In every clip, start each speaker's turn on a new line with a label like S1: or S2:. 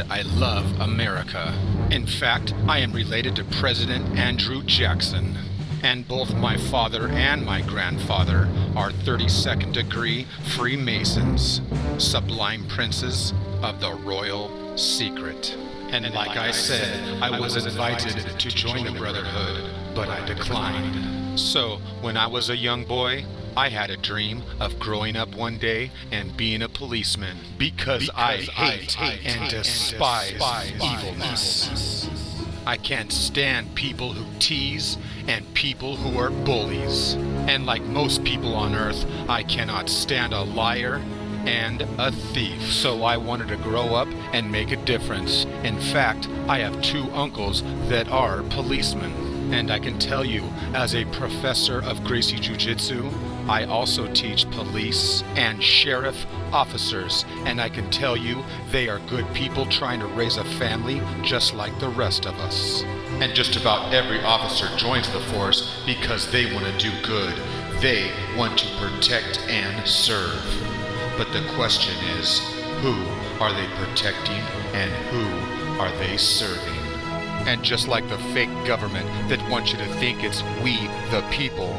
S1: and I love America. In fact, I am related to President Andrew Jackson. And both my father and my grandfather are 32nd degree Freemasons, sublime princes of the royal secret. And like I said, I was invited to join the Brotherhood, but I declined. So, when I was a young boy, I had a dream of growing up one day and being a policeman because I hate and despise evilness. I can't stand people who tease and people who are bullies. And like most people on earth, I cannot stand a liar and a thief. So I wanted to grow up and make a difference. In fact, I have 2 uncles that are policemen. And I can tell you, as a professor of Gracie Jiu-Jitsu, I also teach police and sheriff officers, and I can tell you they are good people trying to raise a family just like the rest of us. And just about every officer joins the force because they want to do good. They want to protect and serve. But the question is, who are they protecting and who are they serving? And just like the fake government that wants you to think it's we the people,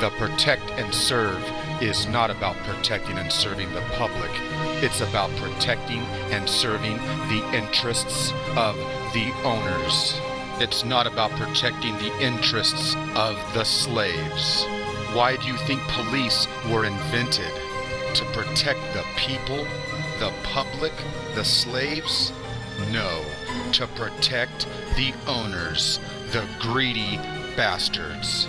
S1: the protect and serve is not about protecting and serving the public. It's about protecting and serving the interests of the owners. It's not about protecting the interests of the slaves. Why do you think police were invented? To protect the people, the public, the slaves? No, to protect the owners, the greedy bastards.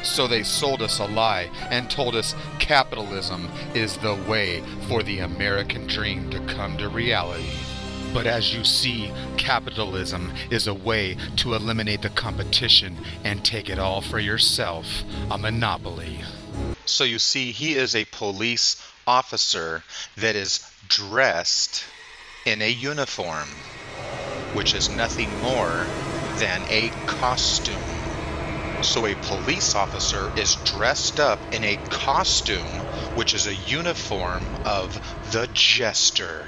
S1: So they sold us a lie and told us capitalism is the way for the American dream to come to reality. But as you see, capitalism is a way to eliminate the competition and take it all for yourself, a monopoly. So you see, he is a police officer that is dressed in a uniform, which is nothing more than a costume. So a police officer is dressed up in a costume, which is a uniform of the jester.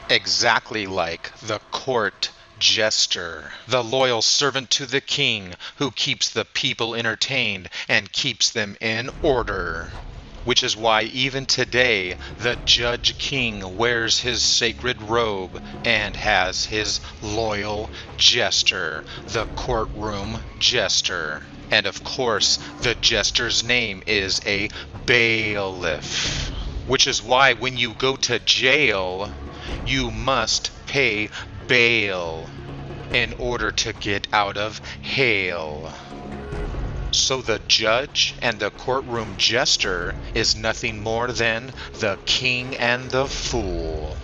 S1: Exactly like the court jester, the loyal servant to the king who keeps the people entertained and keeps them in order. Which is why even today the judge king wears his sacred robe and has his loyal jester, the courtroom jester. And of course, the jester's name is a bailiff. Which is why when you go to jail, you must pay bail in order to get out of hail. So the judge and the courtroom jester is nothing more than the king and the fool.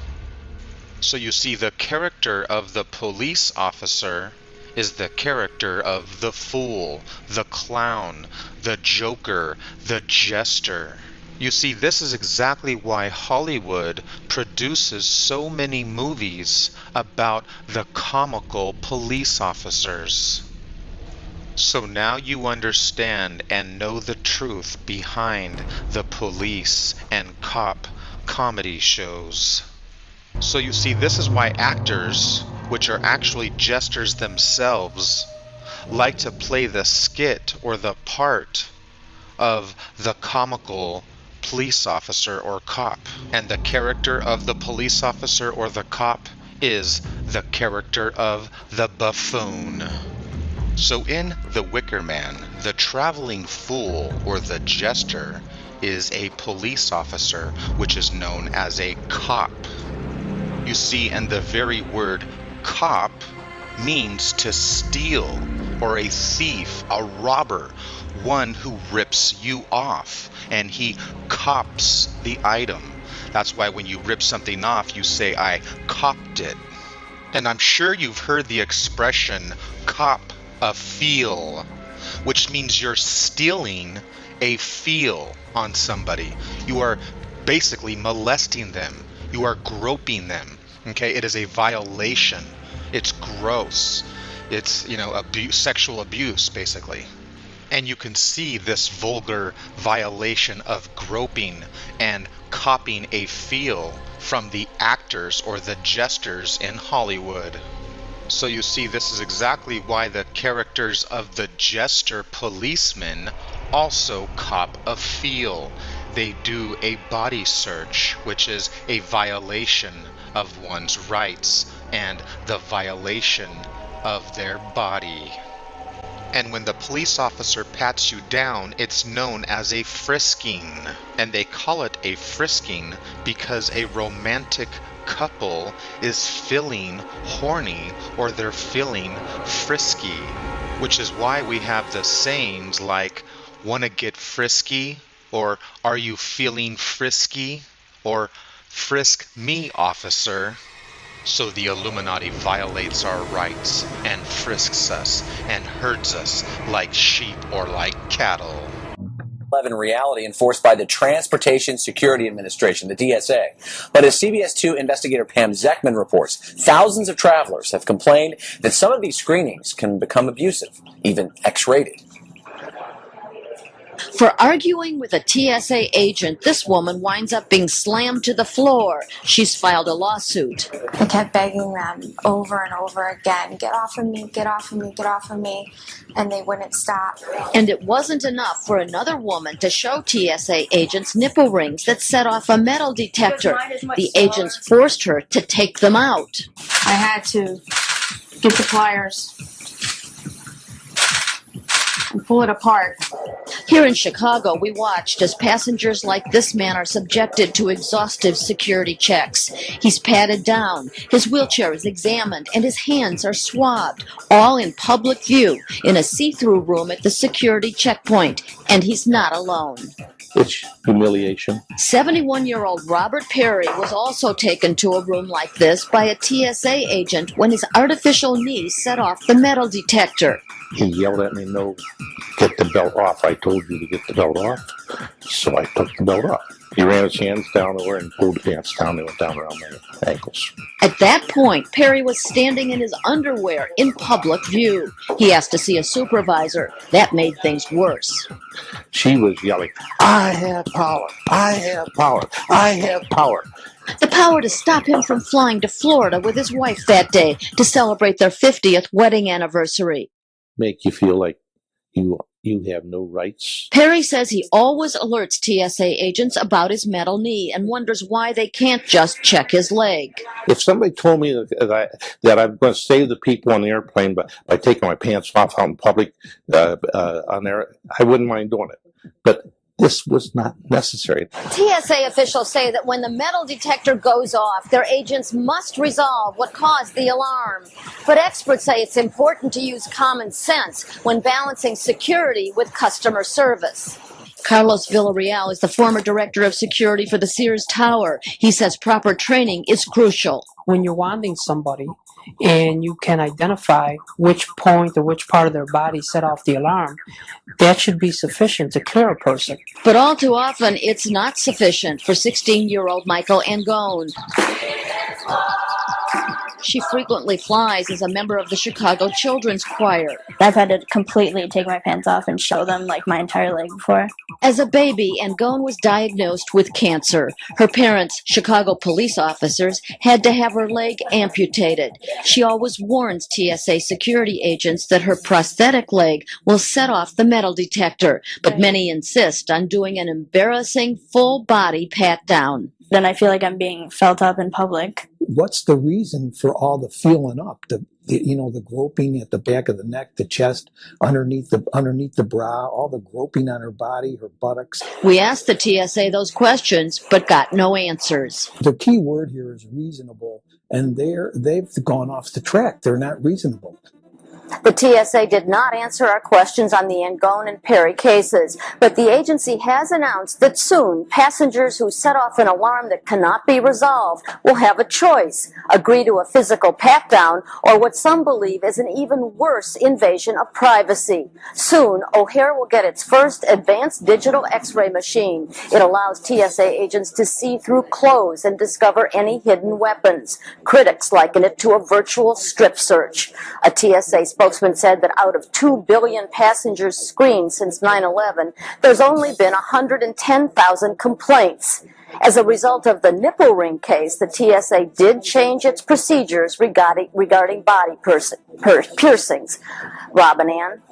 S1: So you see, the character of the police officer is the character of the fool, the clown, the joker, the jester. You see, this is exactly why Hollywood produces so many movies about the comical police officers. So now you understand and know the truth behind the police and cop comedy shows. So you see, this is why actors, which are actually jesters themselves, like to play the skit or the part of the comical police officer or cop. And the character of the police officer or the cop is the character of the buffoon. So in The Wicker Man, the traveling fool or the jester is a police officer, which is known as a cop. You see, and the very word cop means to steal, or a thief, a robber, one who rips you off, and he cops the item. That's why when you rip something off, you say, I copped it. And I'm sure you've heard the expression cop a feel, which means you're stealing a feel on somebody. You are basically molesting them. You are groping them. Okay, it is a violation. It's gross. It's, sexual abuse, basically. And you can see this vulgar violation of groping and copying a feel from the actors or the jesters in Hollywood. So you see, this is exactly why the characters of the jester policemen also cop a feel. They do a body search, which is a violation of one's rights and the violation of their body. And when the police officer pats you down, it's known as a frisking. And they call it a frisking because a romantic couple is feeling horny or they're feeling frisky. Which is why we have the sayings like, wanna get frisky? Or are you feeling frisky? Or frisk me, officer. So the Illuminati violates our rights and frisks us and herds us like sheep or like cattle.
S2: In reality enforced by the Transportation Security Administration, the TSA. But as CBS 2 investigator Pam Zeckman reports, thousands of travelers have complained that some of these screenings can become abusive, even X-rated.
S3: For arguing with a TSA agent, this woman winds up being slammed to the floor. She's filed a lawsuit.
S4: I kept begging them over and over again, get off of me, get off of me, get off of me, and they wouldn't stop.
S3: And it wasn't enough for another woman to show TSA agents nipple rings that set off a metal detector. The agents forced her to take them out.
S4: I had to get the pliers and pull it apart.
S3: Here in Chicago, we watched as passengers like this man are subjected to exhaustive security checks. He's patted down, his wheelchair is examined, and his hands are swabbed, all in public view, in a see-through room at the security checkpoint. And he's not alone.
S5: It's humiliation.
S3: 71-year-old Robert Perry was also taken to a room like this by a TSA agent when his artificial knee set off the metal detector.
S5: He yelled at me, no, get the belt off. I told you to get the belt off. So I took the belt off. He ran his hands down over and pulled the pants down. They went down around my ankles.
S3: At that point, Perry was standing in his underwear in public view. He asked to see a supervisor. That made things worse.
S5: She was yelling, I have power, I have power, I have power.
S3: The power to stop him from flying to Florida with his wife that day to celebrate their 50th wedding anniversary.
S5: Make you feel like you have no rights.
S3: Perry says he always alerts TSA agents about his metal knee and wonders why they can't just check his leg.
S5: If somebody told me that I'm going to save the people on the airplane by taking my pants off out in public on there, I wouldn't mind doing it. But this was not necessary.
S3: TSA officials say that when the metal detector goes off, their agents must resolve what caused the alarm. But experts say it's important to use common sense when balancing security with customer service. Carlos Villarreal is the former director of security for the Sears Tower. He says proper training is crucial.
S6: When you're wanding somebody and you can identify which point or which part of their body set off the alarm, that should be sufficient to clear a person.
S3: But all too often, it's not sufficient for 16-year-old Michael Angone. She frequently flies as a member of the Chicago Children's Choir.
S7: I've had to completely take my pants off and show them like my entire leg before.
S3: As a baby, Angone was diagnosed with cancer. Her parents, Chicago police officers, had to have her leg amputated. She always warns TSA security agents that her prosthetic leg will set off the metal detector, but many insist on doing an embarrassing full-body pat-down.
S7: Then I feel like I'm being felt up in public.
S8: What's the reason for all the feeling up? The groping at the back of the neck, the chest, underneath the bra, all the groping on her body, her buttocks.
S3: We asked the TSA those questions, but got no answers.
S8: The key word here is reasonable, and they've gone off the track. They're not reasonable.
S3: The TSA did not answer our questions on the Angone and Perry cases, but the agency has announced that soon passengers who set off an alarm that cannot be resolved will have a choice: agree to a physical pat-down or what some believe is an even worse invasion of privacy. Soon, O'Hare will get its first advanced digital X-ray machine. It allows TSA agents to see through clothes and discover any hidden weapons. Critics liken it to a virtual strip search. A TSA spokesman said that out of 2 billion passengers screened since 9/11, there's only been 110,000 complaints. As a result of the nipple ring case, the TSA did change its procedures regarding body piercings. Robin Ann.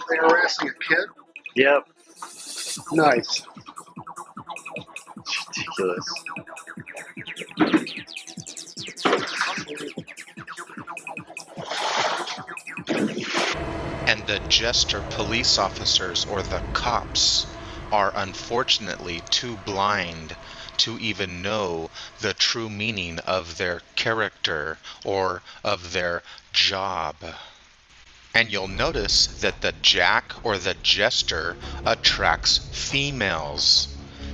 S9: They harassing a kid?
S10: Yep. Nice. Ridiculous.
S1: And the jester police officers, or the cops, are unfortunately too blind to even know the true meaning of their character or of their job. And you'll notice that the jack or the jester attracts females.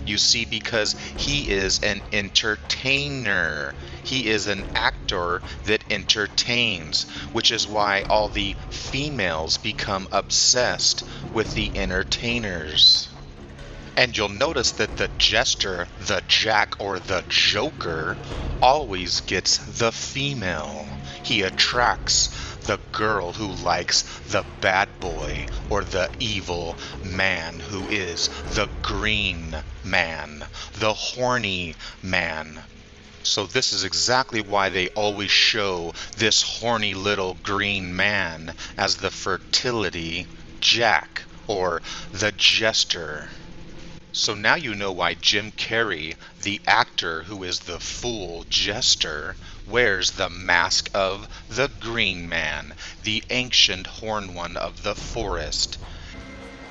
S1: You see, because he is an entertainer. He is an actor that entertains, which is why all the females become obsessed with the entertainers. And you'll notice that the jester, the jack, or the joker always gets the female. He attracts the girl who likes the bad boy or the evil man, who is the green man, the horny man. So this is exactly why they always show this horny little green man as the fertility jack or the jester. So now you know why Jim Carrey, the actor who is the fool jester, wears the mask of the green man, the ancient horn one of the forest.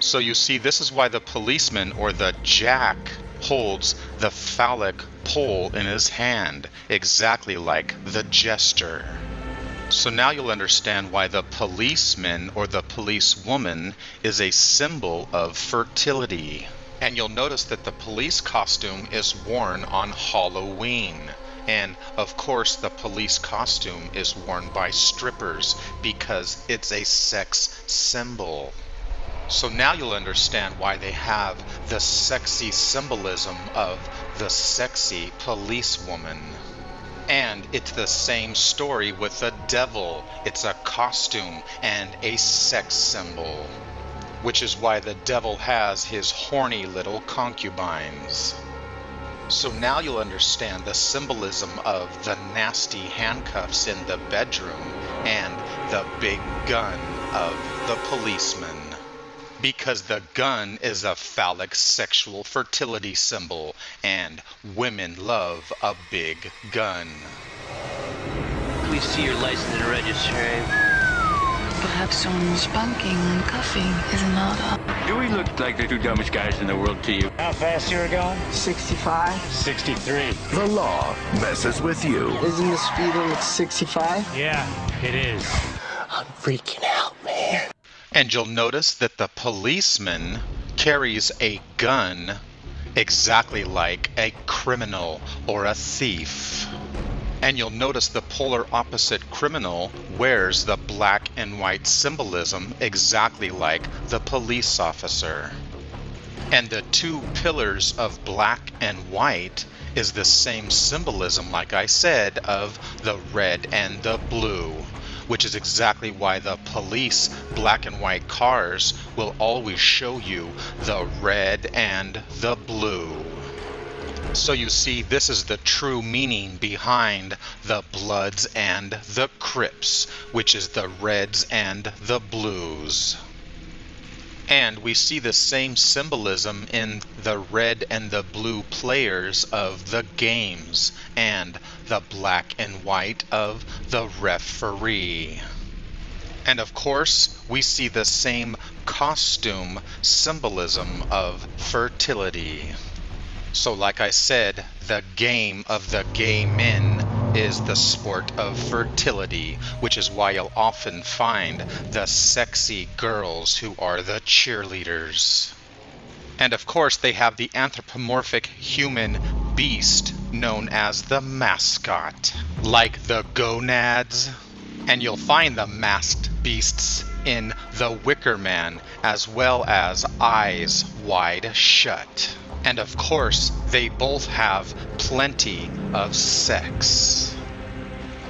S1: So you see, this is why the policeman, or the jack, holds the phallic pole in his hand, exactly like the jester. So now you'll understand why the policeman or the policewoman is a symbol of fertility. And you'll notice that the police costume is worn on Halloween. And of course the police costume is worn by strippers because it's a sex symbol. So now you'll understand why they have the sexy symbolism of the sexy policewoman. And it's the same story with the devil. It's a costume and a sex symbol, which is why the devil has his horny little concubines. So now you'll understand the symbolism of the nasty handcuffs in the bedroom and the big gun of the policeman. Because the gun is a phallic sexual fertility symbol, and women love a big gun.
S11: Please see your license and registry.
S12: Perhaps some spanking and cuffing is in order.
S11: Do we look like the two dumbest guys in the world to you?
S13: How fast you were going?
S12: 65.
S13: 63.
S14: The law messes with you.
S12: Isn't the speed limit 65?
S13: Yeah, it is.
S12: I'm freaking out, man.
S1: And you'll notice that the policeman carries a gun exactly like a criminal or a thief. And you'll notice the polar opposite criminal wears the black and white symbolism exactly like the police officer. And the two pillars of black and white is the same symbolism, like I said, of the red and the blue, which is exactly why the police black and white cars will always show you the red and the blue. So you see, this is the true meaning behind the Bloods and the Crips, which is the Reds and the Blues. And we see the same symbolism in the red and the blue players of the games and the black and white of the referee. And of course, we see the same costume symbolism of fertility. So like I said, the game of the gay men is the sport of fertility, which is why you'll often find the sexy girls who are the cheerleaders. And of course, they have the anthropomorphic human beast known as the mascot, like the gonads. And you'll find the masked beasts in The Wicker Man, as well as Eyes Wide Shut. And of course, they both have plenty of sex.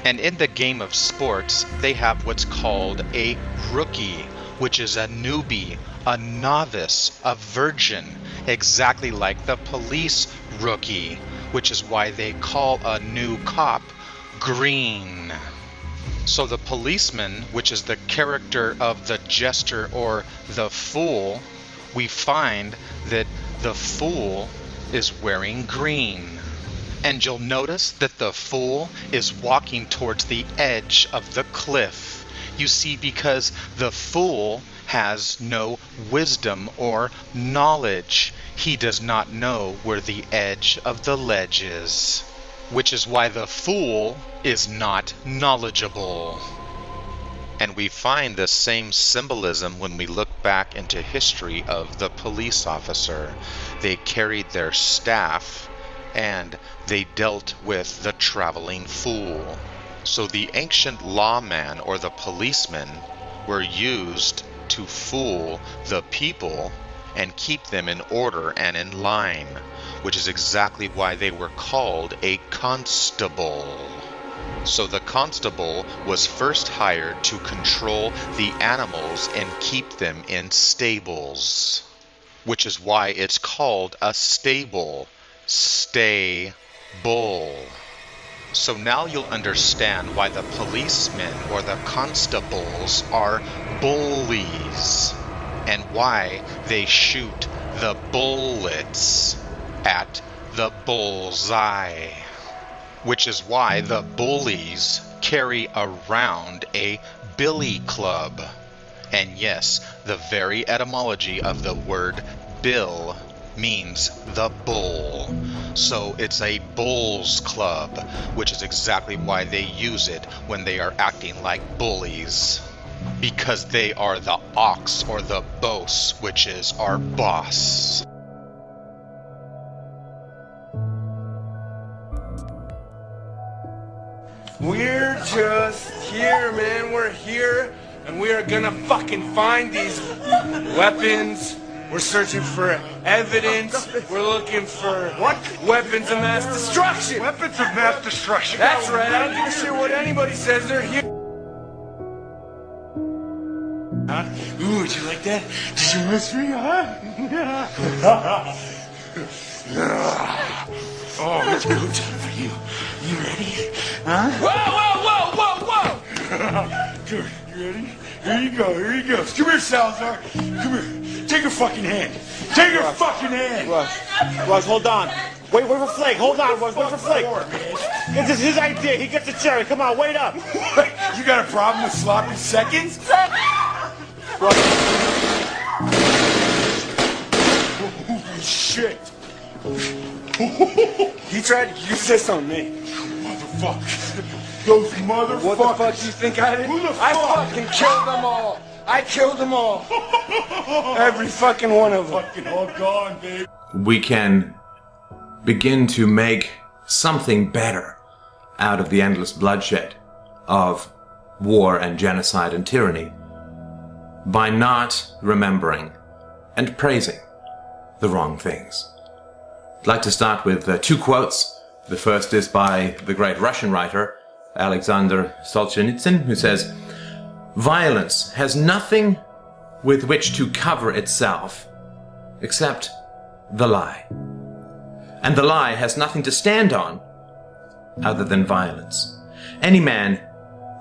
S1: And in the game of sports, they have what's called a rookie, which is a newbie, a novice, a virgin, exactly like the police rookie, which is why they call a new cop green. So the policeman, which is the character of the jester or the fool, we find that the fool is wearing green. And you'll notice that the fool is walking towards the edge of the cliff. You see, because the fool has no wisdom or knowledge. He does not know where the edge of the ledge is, which is why the fool is not knowledgeable. And we find the same symbolism when we look back into history of the police officer. They carried their staff and they dealt with the traveling fool. So the ancient lawman or the policeman were used to fool the people and keep them in order and in line, which is exactly why they were called a constable. So the constable was first hired to control the animals and keep them in stables, which is why it's called a stable. Stay bull. So now you'll understand why the policemen or the constables are bullies and why they shoot the bullets at the bullseye, which is why the bullies carry around a billy club. And yes, the very etymology of the word bill means the bull. So it's a bull's club, which is exactly why they use it when they are acting like bullies. Because they are the ox or the boss, which is our boss.
S9: We're just here, man. We're here, and we are gonna fucking find these weapons. We're searching for evidence. We're looking for what? Weapons of mass destruction.
S15: Weapons of mass destruction.
S9: That's right. I don't give a shit what anybody says. They're here. Huh? Ooh, would you like that? Did you miss me, huh? Oh, let's go time for you. You ready? Huh? Whoa, whoa, whoa, whoa, whoa! Good. You ready? Here you go. Here you go. Come here, Salazar. Come here. Take your fucking hand. Take your fucking hand.
S16: Russ, hold on. Wait for Flake. Hold on, Russ. Wait for Flake. This is his idea. He gets the cherry. Come on, wait up.
S9: You got a problem with sloppy seconds?
S16: Russ.
S9: Holy shit. He tried to use this on me. Motherfucker. Those motherfuckers. What the fuck do you think I did? Who the fuck? I fucking killed them all. I killed them all. Every fucking one of them. Fucking all gone, babe.
S17: We can begin to make something better out of the endless bloodshed of war and genocide and tyranny by not remembering and praising the wrong things. I'd like to start with two quotes. The first is by the great Russian writer Alexander Solzhenitsyn, who says, "Violence has nothing with which to cover itself except the lie. And the lie has nothing to stand on other than violence. Any man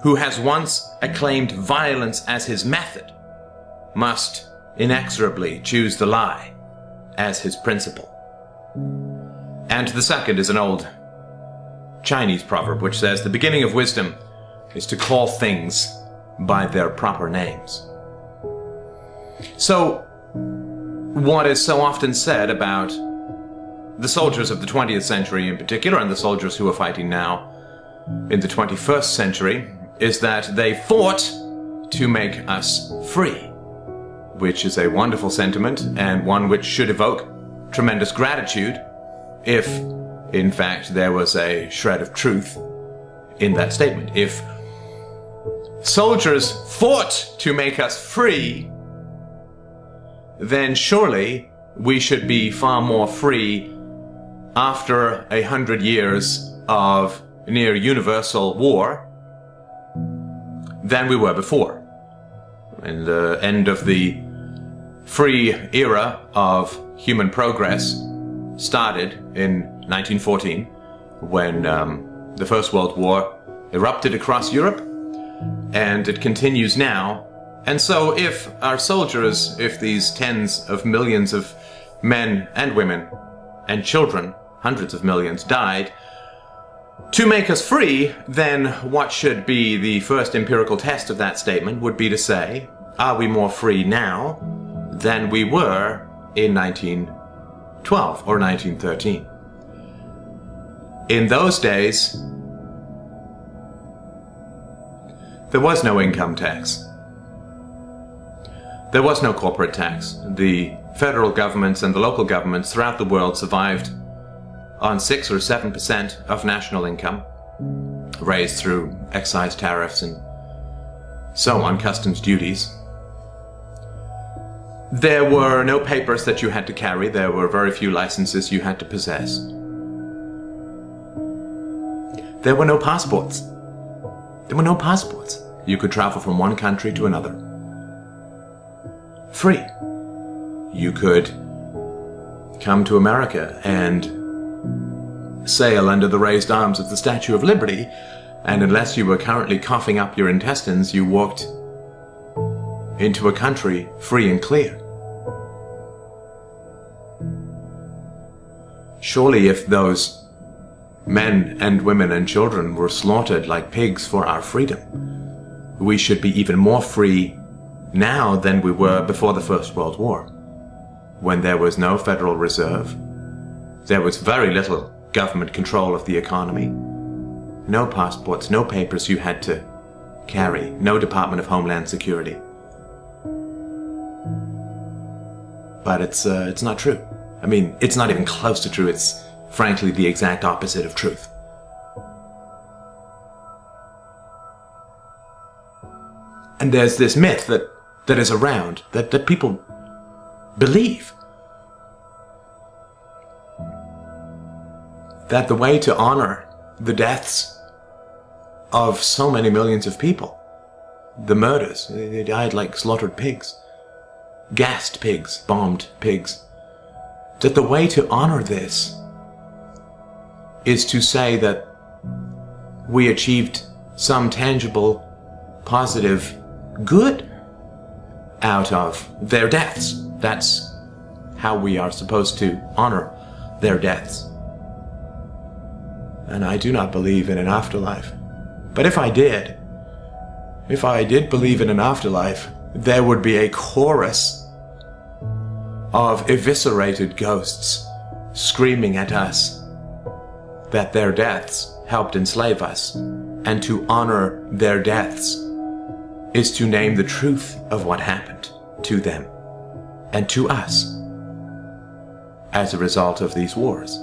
S17: who has once acclaimed violence as his method must inexorably choose the lie as his principle." And the second is an old Chinese proverb which says, "The beginning of wisdom is to call things by their proper names." So, what is so often said about the soldiers of the 20th century in particular, and the soldiers who are fighting now in the 21st century, is that they fought to make us free. which is a wonderful sentiment and one which should evoke tremendous gratitude if, in fact, there was a shred of truth in that statement. If soldiers fought to make us free, then surely we should be far more free after 100 years of near universal war than we were before. In the end of the free era of human progress started in 1914 when the First World War erupted across Europe, and it continues now. And so if our soldiers, if these tens of millions of men and women and children, hundreds of millions, died to make us free, then what should be the first empirical test of that statement would be to say, are we more free now than we were in 1912 or 1913? In those days, there was no income tax. There was no corporate tax. The federal governments and the local governments throughout the world survived on 6 or 7% of national income, raised through excise tariffs and so on, customs duties. There were no papers that you had to carry. There were very few licenses you had to possess. There were no passports. There were no passports. You could travel from one country to another. Free. You could come to America and sail under the raised arms of the Statue of Liberty, and unless you were currently coughing up your intestines, you walked into a country free and clear. Surely if those men and women and children were slaughtered like pigs for our freedom, we should be even more free now than we were before the First World War, when there was no Federal Reserve, there was very little government control of the economy, no passports, no papers you had to carry, no Department of Homeland Security. But it's not true. I mean, it's not even close to true. It's frankly the exact opposite of truth. And there's this myth that is around, that people believe, that the way to honor the deaths of so many millions of people, the murders, they died like slaughtered pigs, gassed pigs, bombed pigs, that the way to honor this is to say that we achieved some tangible, positive good out of their deaths. That's how we are supposed to honor their deaths. And I do not believe in an afterlife. But if I did believe in an afterlife, there would be a chorus of eviscerated ghosts screaming at us that their deaths helped enslave us, and to honor their deaths is to name the truth of what happened to them and to us as a result of these wars.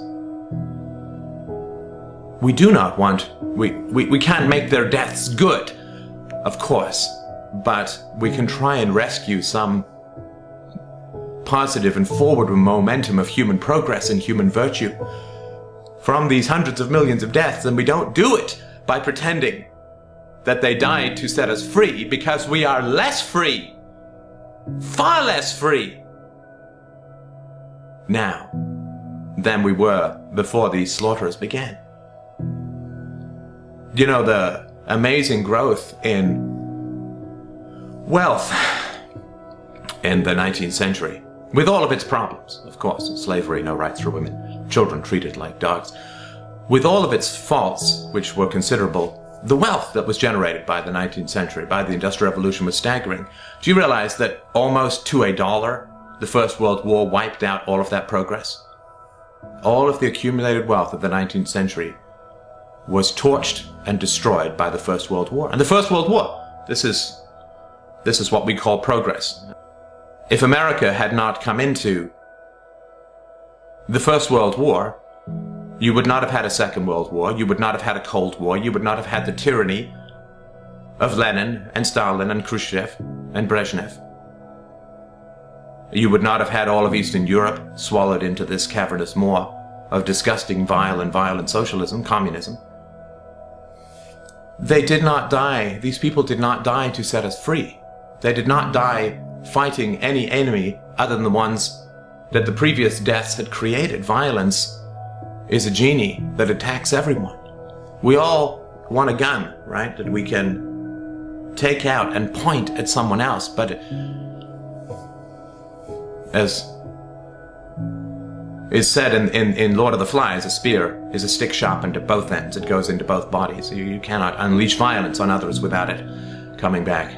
S17: We do not want, we can't make their deaths good, of course, but we can try and rescue some positive and forward momentum of human progress and human virtue from these hundreds of millions of deaths, and we don't do it by pretending that they died to set us free, because we are less free, far less free now than we were before these slaughters began. You know, the amazing growth in wealth in the 19th century, with all of its problems, of course, slavery, no rights for women, children treated like dogs, with all of its faults, which were considerable, the wealth that was generated by the 19th century, by the Industrial Revolution, was staggering. Do you realize that almost to a dollar, the First World War wiped out all of that progress? All of the accumulated wealth of the 19th century was torched and destroyed by the First World War. And the First World War, this is what we call progress. If America had not come into the First World War, you would not have had a Second World War, you would not have had a Cold War, you would not have had the tyranny of Lenin and Stalin and Khrushchev and Brezhnev. You would not have had all of Eastern Europe swallowed into this cavernous maw of disgusting, vile and violent socialism, communism. They did not die, these people did not die to set us free. They did not die fighting any enemy other than the ones that the previous deaths had created. Violence is a genie that attacks everyone. We all want a gun, right, that we can take out and point at someone else, but as is said in Lord of the Flies, a spear is a stick sharpened at both ends. It goes into both bodies. You cannot unleash violence on others without it coming back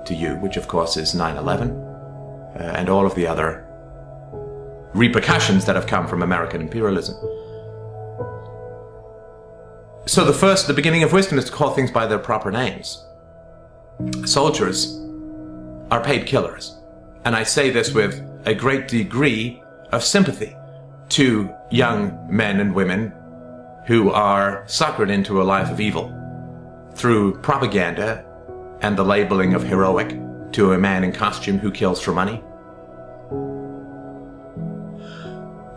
S17: to you, which of course is 9/11 and all of the other repercussions that have come from American imperialism. So the beginning of wisdom is to call things by their proper names. Soldiers are paid killers, and I say this with a great degree of sympathy to young men and women who are suckered into a life of evil through propaganda and the labeling of heroic to a man in costume who kills for money.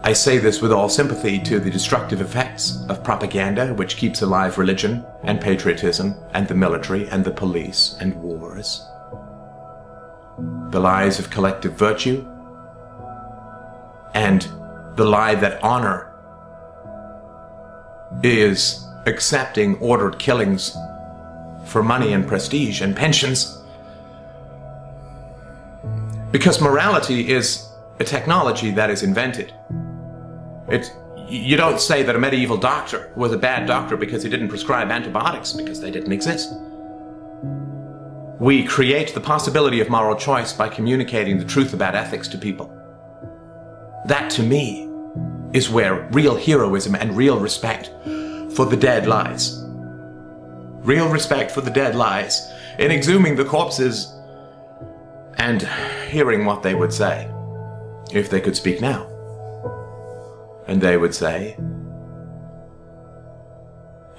S17: I say this with all sympathy to the destructive effects of propaganda, which keeps alive religion and patriotism and the military and the police and wars. The lies of collective virtue and the lie that honor is accepting ordered killings for money and prestige and pensions. Because morality is a technology that is invented. You don't say that a medieval doctor was a bad doctor because he didn't prescribe antibiotics, because they didn't exist. We create the possibility of moral choice by communicating the truth about ethics to people. That, to me, is where real heroism and real respect for the dead lies. Real respect for the dead lies in exhuming the corpses and hearing what they would say if they could speak now. And they would say,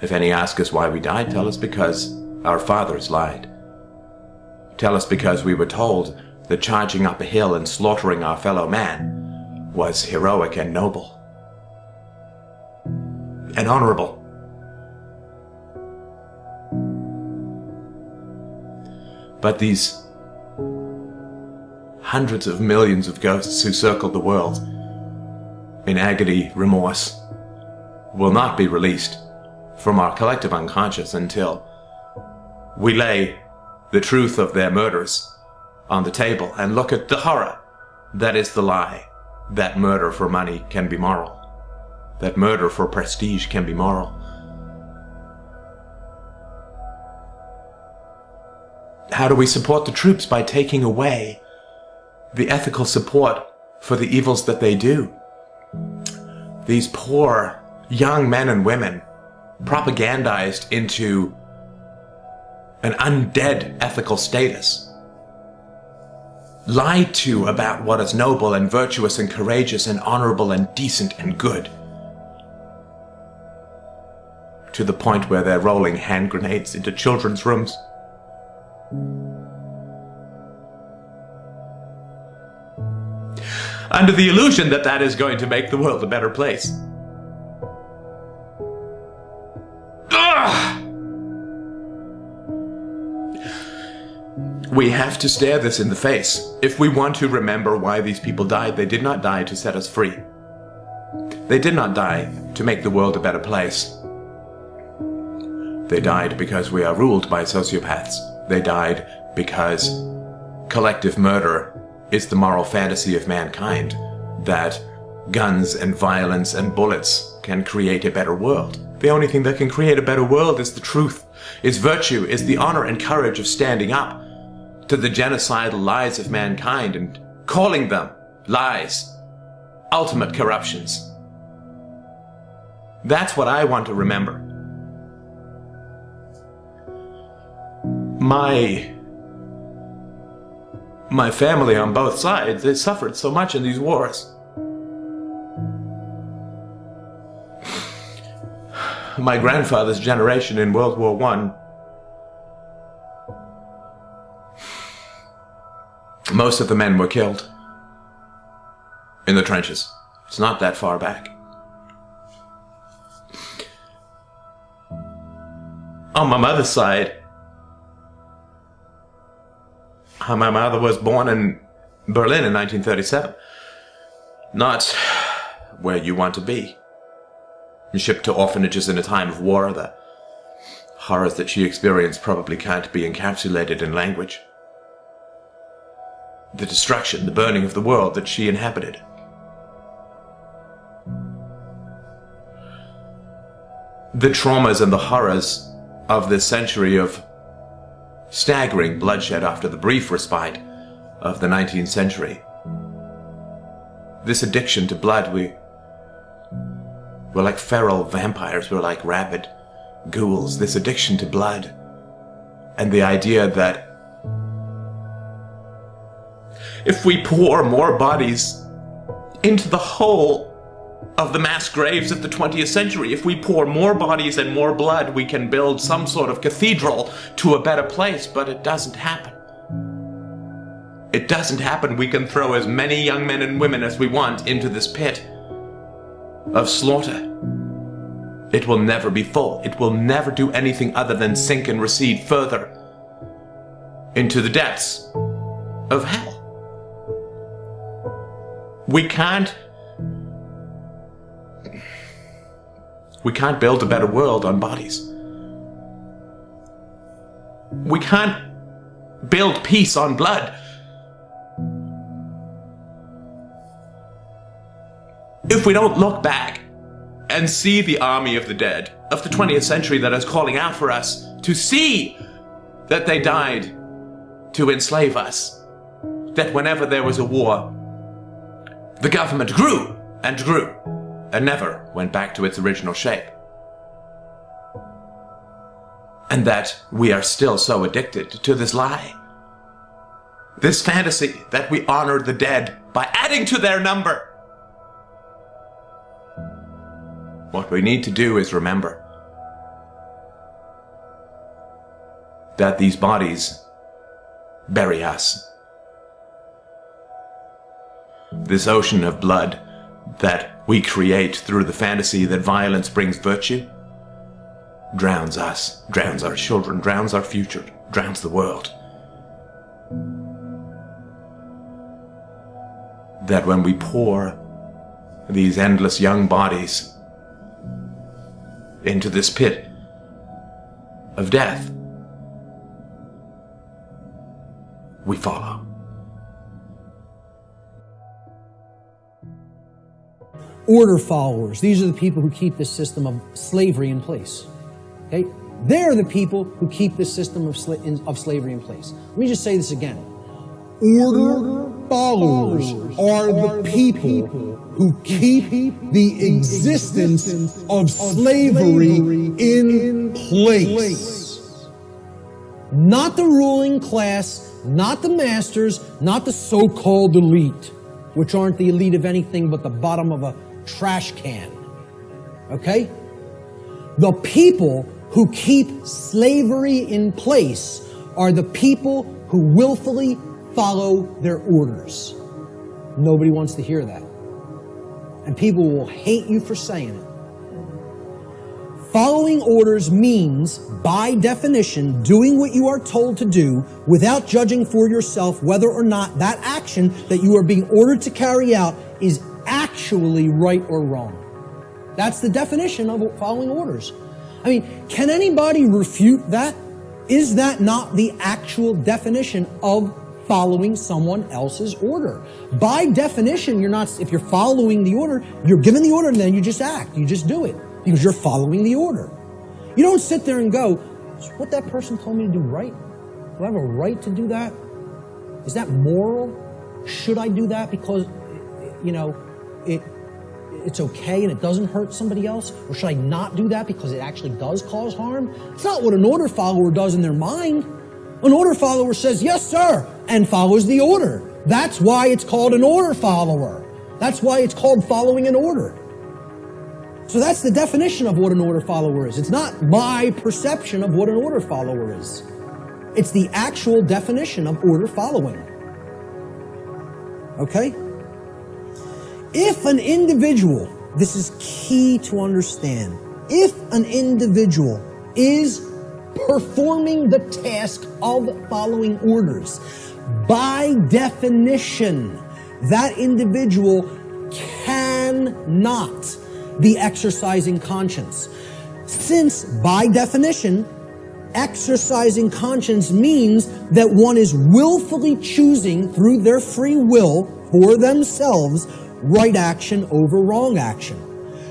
S17: if any ask us why we died, tell us because our fathers lied. Tell us because we were told that charging up a hill and slaughtering our fellow man was heroic and noble and honorable. But these hundreds of millions of ghosts who circled the world in agony, remorse, will not be released from our collective unconscious until we lay the truth of their murders on the table and look at the horror that is the lie that murder for money can be moral, that murder for prestige can be moral. How do we support the troops? By taking away the ethical support for the evils that they do. These poor young men and women propagandized into an undead ethical status, lied to about what is noble and virtuous and courageous and honorable and decent and good, to the point where they're rolling hand grenades into children's rooms. Under the illusion that that is going to make the world a better place. Ugh! We have to stare this in the face if we want to remember why these people died. They did not die to set us free. They did not die to make the world a better place. They died because we are ruled by sociopaths. They died because collective murder is the moral fantasy of mankind, that guns and violence and bullets can create a better world. The only thing that can create a better world is the truth, is virtue, is the honor and courage of standing up to the genocidal lies of mankind and calling them lies, ultimate corruptions. That's what I want to remember. my family on both sides, they suffered so much in these wars. My grandfather's generation in World War I, most of the men were killed in the trenches. It's not that far back. On my mother's side, my mother was born in Berlin in 1937. Not where you want to be. Shipped to orphanages in a time of war. The horrors that she experienced probably can't be encapsulated in language. The destruction, the burning of the world that she inhabited. The traumas and the horrors of this century of staggering bloodshed after the brief respite of the 19th century. This addiction to blood, we're like feral vampires, we're like rabid ghouls. This addiction to blood and the idea that if we pour more bodies into the whole of the mass graves of the 20th century, if we pour more bodies and more blood, we can build some sort of cathedral to a better place, but it doesn't happen. It doesn't happen. We can throw as many young men and women as we want into this pit of slaughter. It will never be full. It will never do anything other than sink and recede further into the depths of hell. We can't build a better world on bodies. We can't build peace on blood. If we don't look back and see the army of the dead of the 20th century that is calling out for us, to see that they died to enslave us, that whenever there was a war, the government grew and grew and never went back to its original shape. And that we are still so addicted to this lie. This fantasy that we honor the dead by adding to their number. What we need to do is remember that these bodies bury us. This ocean of blood that we create through the fantasy that violence brings virtue drowns us, drowns our children, drowns our future, drowns the world. That when we pour these endless young bodies into this pit of death, we follow.
S15: Order followers. These are the people who keep this system of slavery in place. Okay? They're the people who keep this system of slavery in place. Let me just say this again. Order followers are the people who keep the existence of slavery in place. Not the ruling class, not the masters, not the so-called elite, which aren't the elite of anything but the bottom of a trash can. Okay? The people who keep slavery in place are the people who willfully follow their orders. Nobody wants to hear that. And people will hate you for saying it. Following orders means, by definition, doing what you are told to do without judging for yourself whether or not that action that you are being ordered to carry out is actually right or wrong. That's the definition of following orders. I mean, can anybody refute that? Is that not the actual definition of following someone else's order? By definition, you're not, if you're following the order, you're given the order and then you just act, you just do it, because you're following the order. You don't sit there and go, is what that person told me to do right? Do I have a right to do that? Is that moral? Should I do that because, you know, it's okay and it doesn't hurt somebody else? Or should I not do that because it actually does cause harm? It's not what an order follower does in their mind. An order follower says, yes, sir, and follows the order. That's why it's called an order follower. That's why it's called following an order. So that's the definition of what an order follower is. It's not my perception of what an order follower is. It's the actual definition of order following. Okay? If an individual, this is key to understand, if an individual is performing the task of following orders, by definition, that individual cannot be exercising conscience. Since, by definition, exercising conscience means that one is willfully choosing through their free will for themselves right action over wrong action.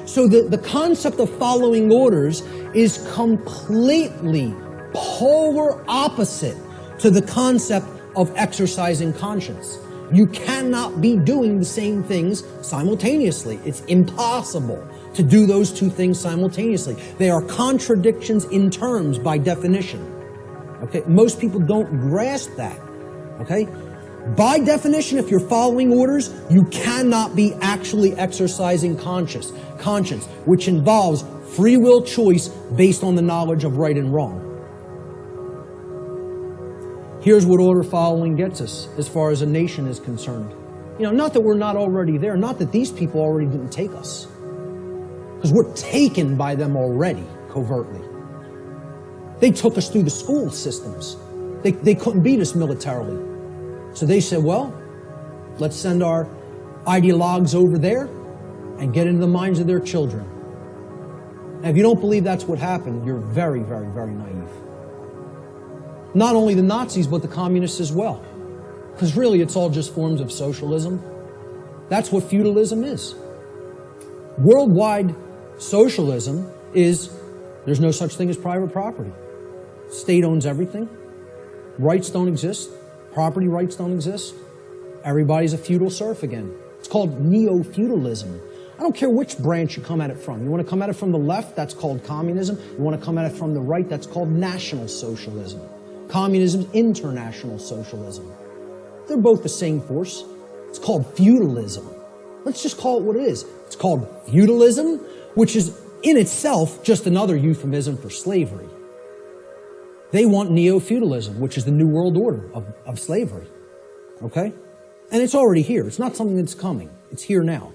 S15: So the concept of following orders is completely polar opposite to the concept of exercising conscience. You cannot be doing the same things simultaneously. It's impossible to do those two things simultaneously. They are contradictions in terms by definition. Okay? Most people don't grasp that. Okay? By definition, if you're following orders, you cannot be actually exercising conscience, which involves free will choice based on the knowledge of right and wrong. Here's what order following gets us as far as a nation is concerned. Not that we're not already there, not that these people already didn't take us. Because we're taken by them already, covertly. They took us through the school systems. They couldn't beat us militarily. So they said, well, let's send our ideologues over there and get into the minds of their children. And if you don't believe that's what happened, you're very, very, very naive. Not only the Nazis, but the communists as well. Because really, it's all just forms of socialism. That's what feudalism is. Worldwide socialism is, there's no such thing as private property. State owns everything. Rights don't exist. Property rights don't exist. Everybody's a feudal serf again. It's called neo-feudalism. I don't care which branch you come at it from. You want to come at it from the left, that's called communism. You want to come at it from the right, that's called National Socialism. Communism, international socialism. They're both the same force. It's called feudalism. Let's just call it what it is. It's called feudalism, which is in itself just another euphemism for slavery. They want neo-feudalism, which is the New World Order of slavery. Okay? And it's already here. It's not something that's coming. It's here now.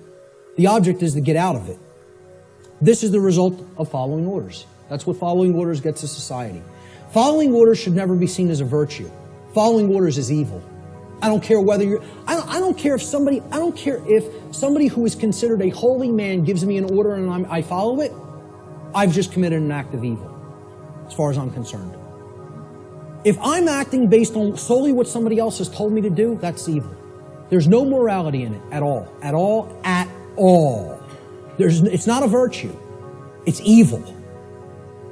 S15: The object is to get out of it. This is the result of following orders. That's what following orders gets to society. Following orders should never be seen as a virtue. Following orders is evil. I don't care whether you're, I don't care if somebody who is considered a holy man gives me an order and I follow it, I've just committed an act of evil, as far as I'm concerned. If I'm acting based on solely what somebody else has told me to do, that's evil. There's no morality in it at all. At all. At all. It's not a virtue. It's evil.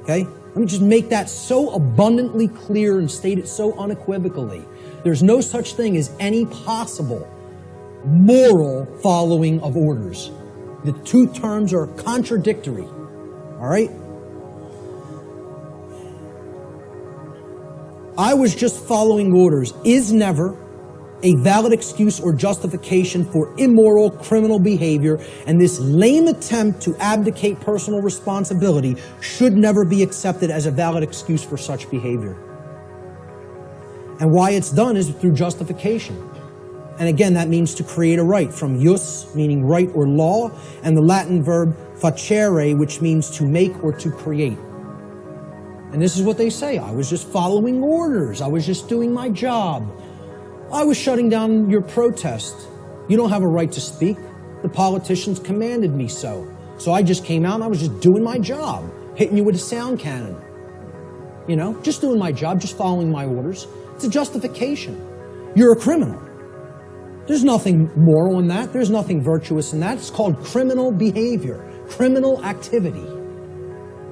S15: Okay? Let me just make that so abundantly clear and state it so unequivocally. There's no such thing as any possible moral following of orders. The two terms are contradictory. All right? I was just following orders is never a valid excuse or justification for immoral criminal behavior, and this lame attempt to abdicate personal responsibility should never be accepted as a valid excuse for such behavior. And why it's done is through justification. And again, that means to create a right, from jus, meaning right or law, and the Latin verb facere, which means to make or to create. And this is what they say. I was just following orders. I was just doing my job. I was shutting down your protest. You don't have a right to speak. The politicians commanded me so. So I just came out and I was just doing my job, hitting you with a sound cannon. You know, just doing my job, just following my orders. It's a justification. You're a criminal. There's nothing moral in that. There's nothing virtuous in that. It's called criminal behavior, criminal activity.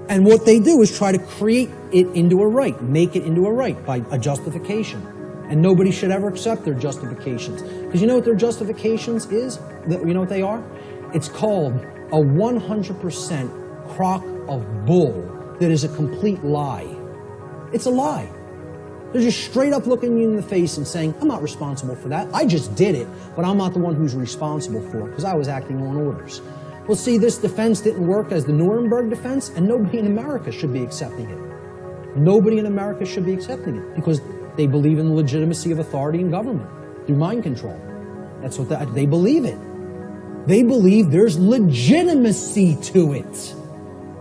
S15: And what they do is try to create it into a right, make it into a right by a justification. And nobody should ever accept their justifications. Because you know what their justifications is? You know what they are? It's called a 100% crock of bull that is a complete lie. It's a lie. They're just straight up looking you in the face and saying, I'm not responsible for that. I just did it, but I'm not the one who's responsible for it because I was acting on orders. Well, see, this defense didn't work as the Nuremberg defense, and nobody in America should be accepting it. Nobody in America should be accepting it because they believe in the legitimacy of authority and government through mind control. That's what they believe it. They believe there's legitimacy to it.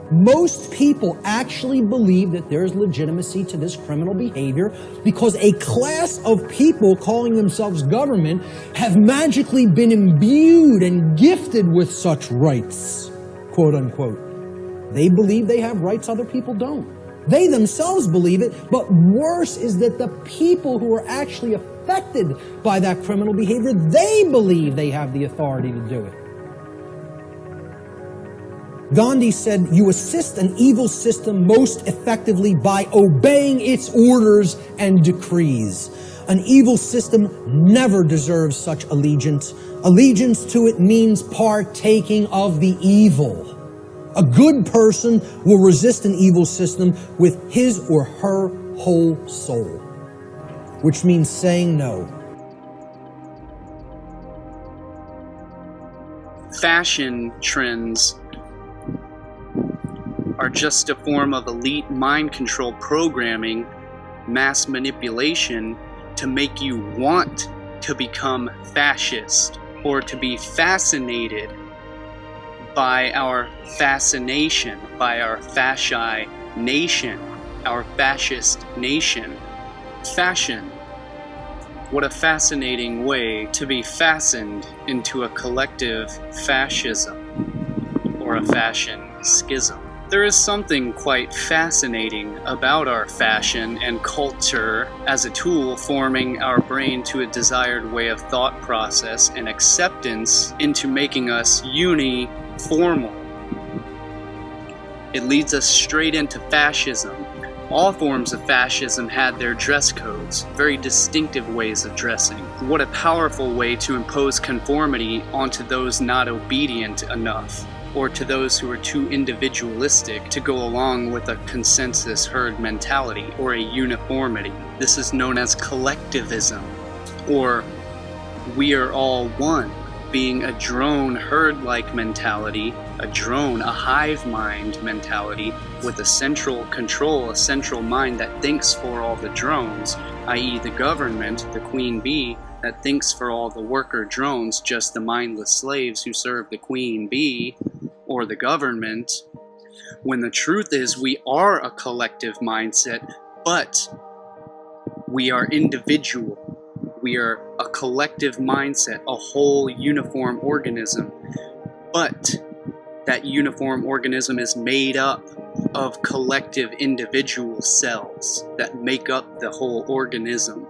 S15: Most people actually believe that there's legitimacy to this criminal behavior because a class of people calling themselves government have magically been imbued and gifted with such rights, quote unquote. They believe they have rights other people don't. They themselves believe it, but worse is that the people who are actually affected by that criminal behavior, they believe they have the authority to do it. Gandhi said, you assist an evil system most effectively by obeying its orders and decrees. An evil system never deserves such allegiance. Allegiance to it means partaking of the evil. A good person will resist an evil system with his or her whole soul, which means saying no.
S18: Fashion trends are just a form of elite mind control programming, mass manipulation to make you want to become fascist or to be fascinated by our fascination, by our fasci nation, our fascist nation. Fashion. What a fascinating way to be fastened into a collective fascism or a fashion schism. There is something quite fascinating about our fashion and culture as a tool forming our brain to a desired way of thought process and acceptance into making us uni-formal. It leads us straight into fascism. All forms of fascism had their dress codes, very distinctive ways of dressing. What a powerful way to impose conformity onto those not obedient enough, or to those who are too individualistic to go along with a consensus herd mentality or a uniformity. This is known as collectivism, or we are all one, being a drone herd-like mentality, a drone, a hive mind mentality with a central control, a central mind that thinks for all the drones, i.e. the government, the queen bee, that thinks for all the worker drones, just the mindless slaves who serve the queen bee or the government, when the truth is we are a collective mindset, but we are individual. We are a collective mindset, a whole uniform organism, but that uniform organism is made up of collective individual cells that make up the whole organism.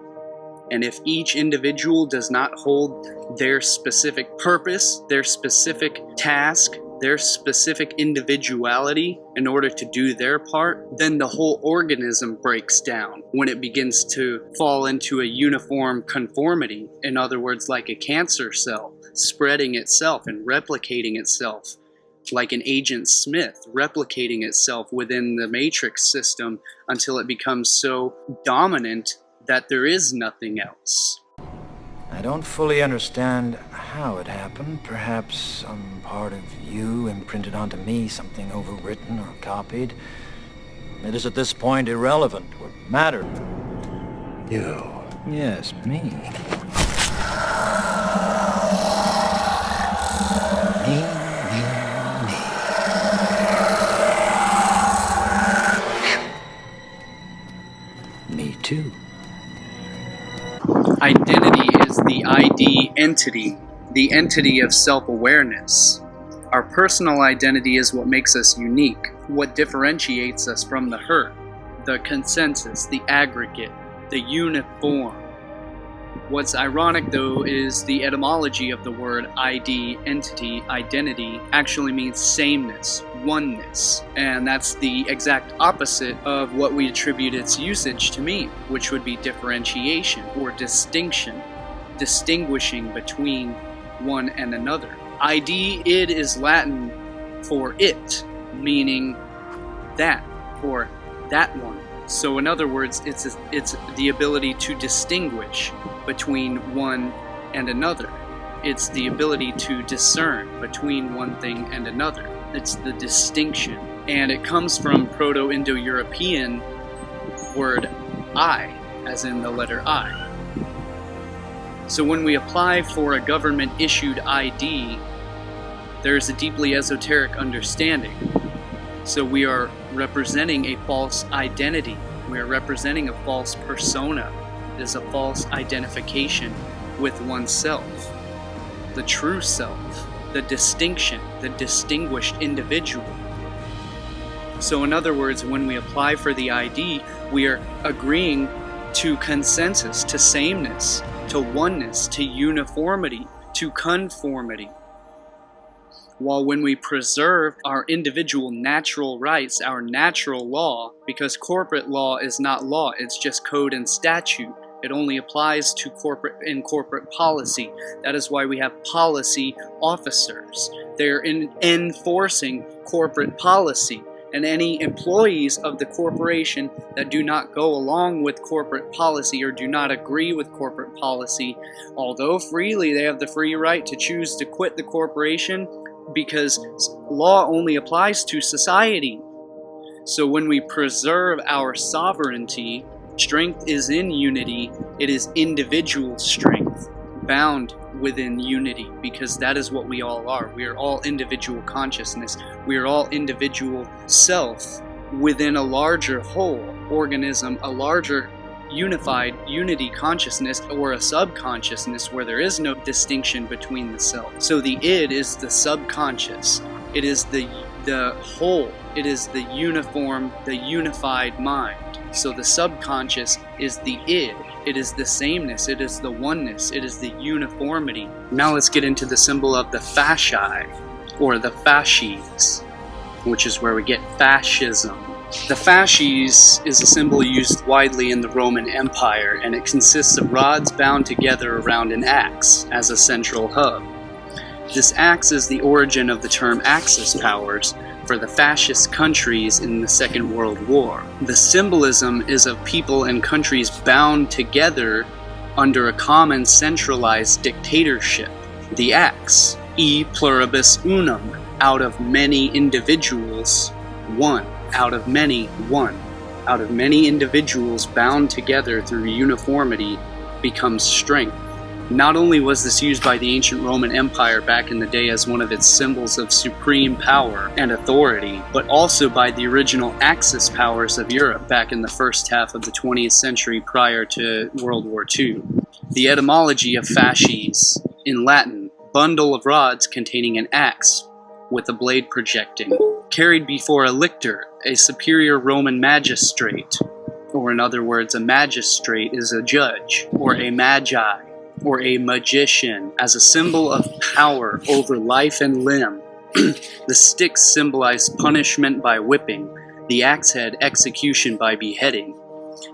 S18: And if each individual does not hold their specific purpose, their specific task, their specific individuality in order to do their part, then the whole organism breaks down when it begins to fall into a uniform conformity. In other words, like a cancer cell spreading itself and replicating itself, like an Agent Smith replicating itself within the matrix system until it becomes so dominant that there is nothing else.
S19: I don't fully understand how it happened. Perhaps some part of you imprinted onto me, something overwritten or copied. It is at this point irrelevant. What mattered? You. Yes, me. Me too.
S18: Identity is the ID entity, the entity of self-awareness. Our personal identity is what makes us unique, what differentiates us from the herd, the consensus, the aggregate, the uniform. What's ironic, though, is the etymology of the word ID, entity, identity, actually means sameness, oneness. And that's the exact opposite of what we attribute its usage to mean, which would be differentiation or distinction, distinguishing between one and another. ID, id, is Latin for it, meaning that, or that one, So in other words, it's the ability to distinguish between one and another. It's the ability to discern between one thing and another. It's the distinction. And it comes from Proto-Indo-European word I, as in the letter I. So when we apply for a government-issued ID, there's a deeply esoteric understanding. So we are representing a false identity. We are representing a false persona. It is a false identification with oneself. The true self, the distinction, the distinguished individual. So in other words, when we apply for the ID, we are agreeing to consensus, to sameness, to oneness, to uniformity, to conformity. While when we preserve our individual natural rights, our natural law, because corporate law is not law, it's just code and statute. It only applies to corporate policy. That is why we have policy officers. They're enforcing corporate policy. And any employees of the corporation that do not go along with corporate policy or do not agree with corporate policy, although freely they have the free right to choose to quit the corporation, because law only applies to society. So when we preserve our sovereignty, strength is in unity. It is individual strength, bound within unity, because that is what we all are. We are all individual consciousness. We are all individual self within a larger whole organism, a larger unified unity consciousness, or a subconsciousness where there is no distinction between the self. So the id is the subconscious. It is the whole. It is the uniform, the unified mind. So the subconscious is the id. It is the sameness. It is the oneness. It is the uniformity. Now let's get into the symbol of the fasci, or the fasces, which is where we get fascism. The fasces is a symbol used widely in the Roman Empire, and it consists of rods bound together around an axe as a central hub. This axe is the origin of the term Axis powers for the fascist countries in the Second World War. The symbolism is of people and countries bound together under a common centralized dictatorship. The axe, e pluribus unum, out of many individuals, one. Out of many, one. Out of many individuals bound together through uniformity becomes strength. Not only was this used by the ancient Roman Empire back in the day as one of its symbols of supreme power and authority, but also by the original Axis powers of Europe back in the first half of the 20th century prior to World War II. The etymology of fasces, in Latin, bundle of rods containing an axe with a blade projecting, carried before a lictor, a superior Roman magistrate, or in other words, a magistrate is a judge, or a magi, or a magician, as a symbol of power over life and limb. The sticks symbolized punishment by whipping, the axe head execution by beheading.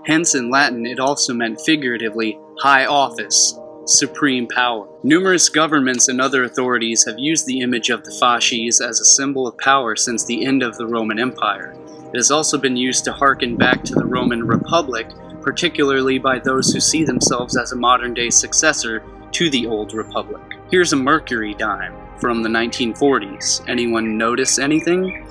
S18: Hence in Latin it also meant figuratively high office, supreme power. Numerous governments and other authorities have used the image of the fasces as a symbol of power since the end of the Roman Empire. It has also been used to harken back to the Roman Republic, particularly by those who see themselves as a modern-day successor to the Old Republic. Here's a Mercury dime from the 1940s. Anyone notice anything?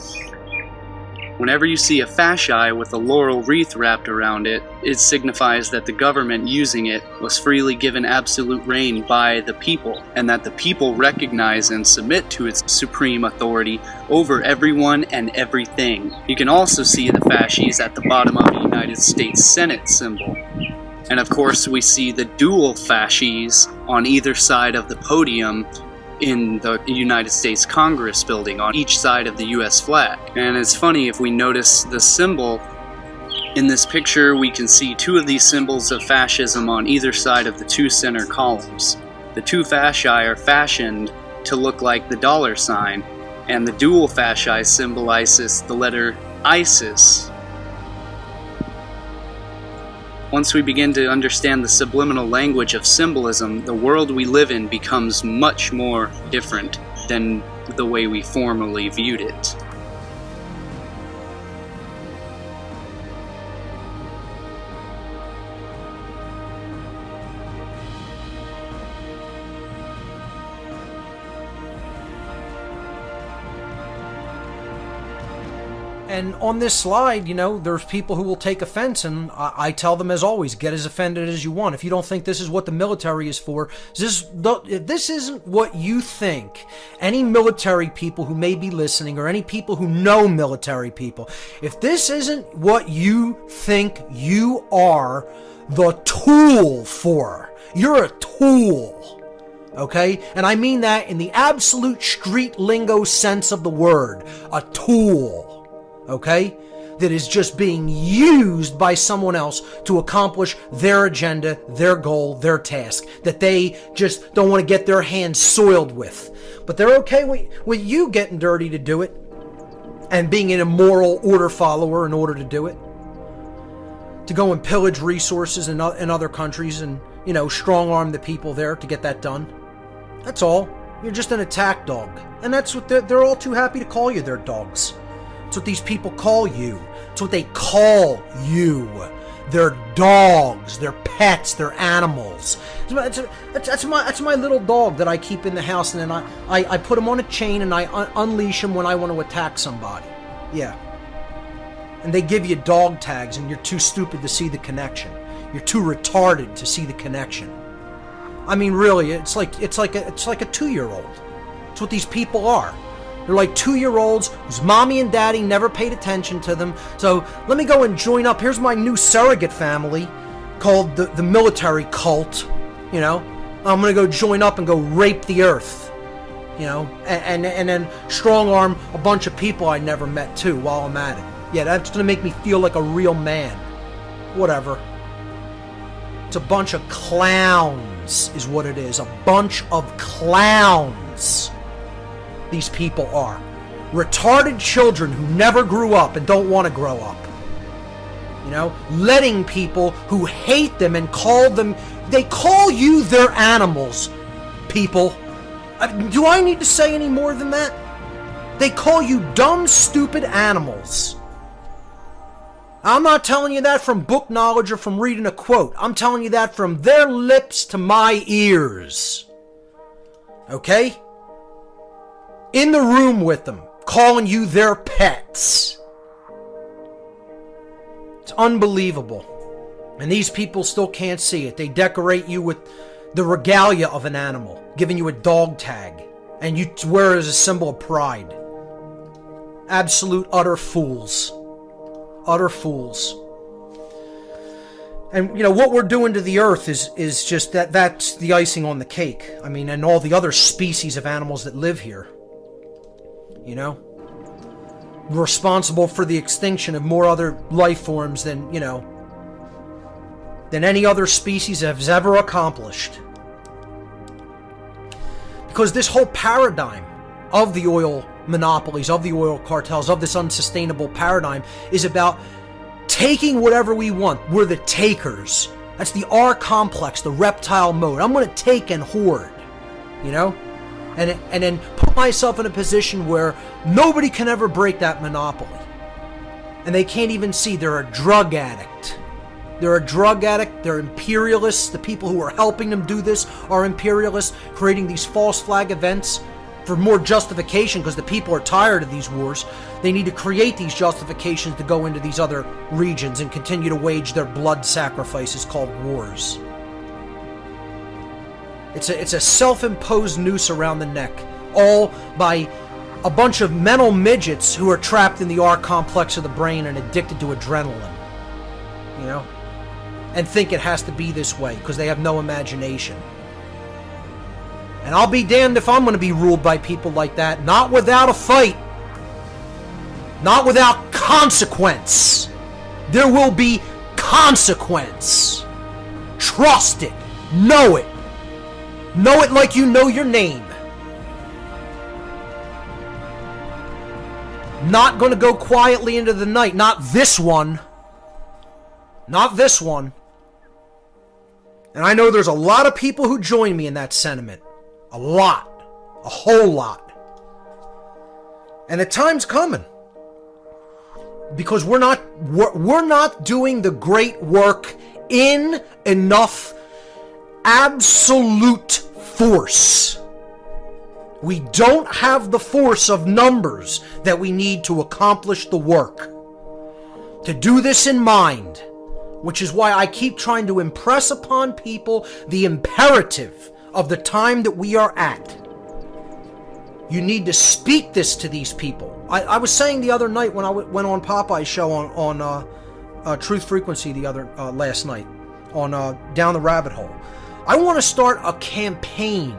S18: Whenever you see a fasci with a laurel wreath wrapped around it, it signifies that the government using it was freely given absolute reign by the people, and that the people recognize and submit to its supreme authority over everyone and everything. You can also see the fasces at the bottom of the United States Senate symbol. And of course we see the dual fasces on either side of the podium in the United States Congress building on each side of the US flag. And it's funny, if we notice the symbol in this picture, we can see two of these symbols of fascism on either side of the two center columns. The two fasci are fashioned to look like the dollar sign, and the dual fasci symbolizes the letter ISIS. Once we begin to understand the subliminal language of symbolism, the world we live in becomes much more different than the way we formerly viewed it.
S15: And on this slide, you know, there's people who will take offense, and I tell them, as always, get as offended as you want. If you don't think this is what the military is for, if this isn't what you think, any military people who may be listening, or any people who know military people, if this isn't what you think you are the tool for, you're a tool. Okay? And I mean that in the absolute street lingo sense of the word. A tool. Okay? That is just being used by someone else to accomplish their agenda, their goal, their task, that they just don't want to get their hands soiled with. But they're okay with you getting dirty to do it, and being an immoral order follower in order to do it, to go and pillage resources in other countries and, you know, strong-arm the people there to get that done. That's all. You're just an attack dog. And that's what they're all too happy to call you their dogs. That's what these people call you. It's what they call you. They're dogs. They're pets. They're animals. That's my little dog that I keep in the house, and then I put him on a chain and I unleash him when I want to attack somebody. Yeah. And they give you dog tags, and you're too stupid to see the connection. You're too retarded to see the connection. I mean, really, it's like a 2-year-old. It's what these people are. They're like 2-year-olds whose mommy and daddy never paid attention to them. So let me go and join up. Here's my new surrogate family called the military cult. You know, I'm going to go join up and go rape the earth. You know, and then strong arm a bunch of people I never met too while I'm at it. Yeah, that's going to make me feel like a real man. Whatever. It's a bunch of clowns is what it is. A bunch of clowns. These people are retarded children who never grew up and don't want to grow up. You know, letting people who hate them and they call you their animals, people. Do I need to say any more than that? They call you dumb, stupid animals. I'm not telling you that from book knowledge or from reading a quote. I'm telling you that from their lips to my ears. Okay? In the room with them, calling you their pets. It's unbelievable. And these people still can't see it. They decorate you with the regalia of an animal, giving you a dog tag, and you wear it as a symbol of pride. Absolute utter fools. Utter fools. And, you know, what we're doing to the earth is just that's the icing on the cake. I mean, and all the other species of animals that live here. You know? Responsible for the extinction of more other life forms than, you know, than any other species has ever accomplished. Because this whole paradigm of the oil monopolies, of the oil cartels, of this unsustainable paradigm is about taking whatever we want. We're the takers. That's the R complex, the reptile mode. I'm going to take and hoard, you know? And then put myself in a position where nobody can ever break that monopoly. And they can't even see they're a drug addict. They're a drug addict. They're imperialists. The people who are helping them do this are imperialists, creating these false flag events for more justification because the people are tired of these wars. They need to create these justifications to go into these other regions and continue to wage their blood sacrifices called wars. It's a self-imposed noose around the neck, all by a bunch of mental midgets who are trapped in the R complex of the brain and addicted to adrenaline, you know, and think it has to be this way because they have no imagination. And I'll be damned if I'm going to be ruled by people like that, not without a fight, not without consequence. There will be consequence. Trust it. Know it. Know it like you know your name. Not going to go quietly into the night. Not this one. Not this one. And I know there's a lot of people who join me in that sentiment. A lot. A whole lot. And the time's coming. Because we're not doing the great work in enough absolute force.
S20: We don't have the force of numbers that we need to accomplish the work. To do this in mind, which is why I keep trying to impress upon people the imperative of the time that we are at. You need to speak this to these people. I was saying the other night when I went on Popeye's show on Truth Frequency last night on Down the Rabbit Hole. I want to start a campaign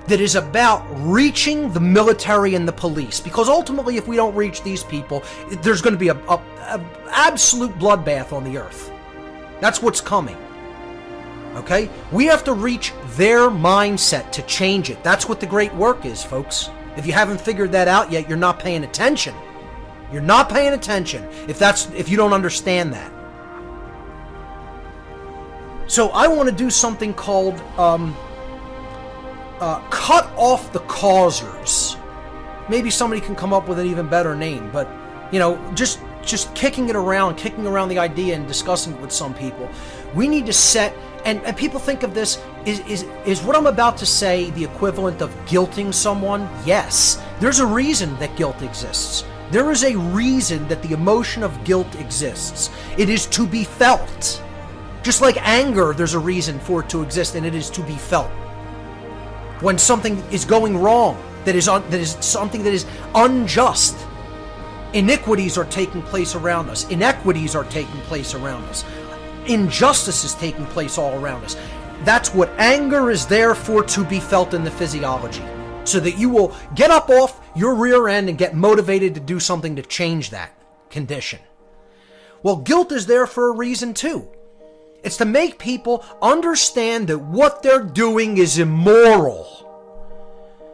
S20: that is about reaching the military and the police, because ultimately if we don't reach these people, there's going to be a absolute bloodbath on the earth. That's what's coming. Okay? We have to reach their mindset to change it. That's what the great work is, folks. If you haven't figured that out yet, you're not paying attention. You're not paying attention if you don't understand that. So I want to do something called cut off the causers. Maybe somebody can come up with an even better name, but just kicking around the idea and discussing it with some people. We need to set, and people think of this, is what I'm about to say the equivalent of guilting someone? Yes. There's a reason that guilt exists. There is a reason that the emotion of guilt exists. It is to be felt. Just like anger, there's a reason for it to exist, and it is to be felt. When something is going wrong, that is something that is unjust, iniquities are taking place around us. Inequities are taking place around us. Injustice is taking place all around us. That's what anger is there for, to be felt in the physiology, so that you will get up off your rear end and get motivated to do something to change that condition. Well, guilt is there for a reason too. It's to make people understand that what they're doing is immoral.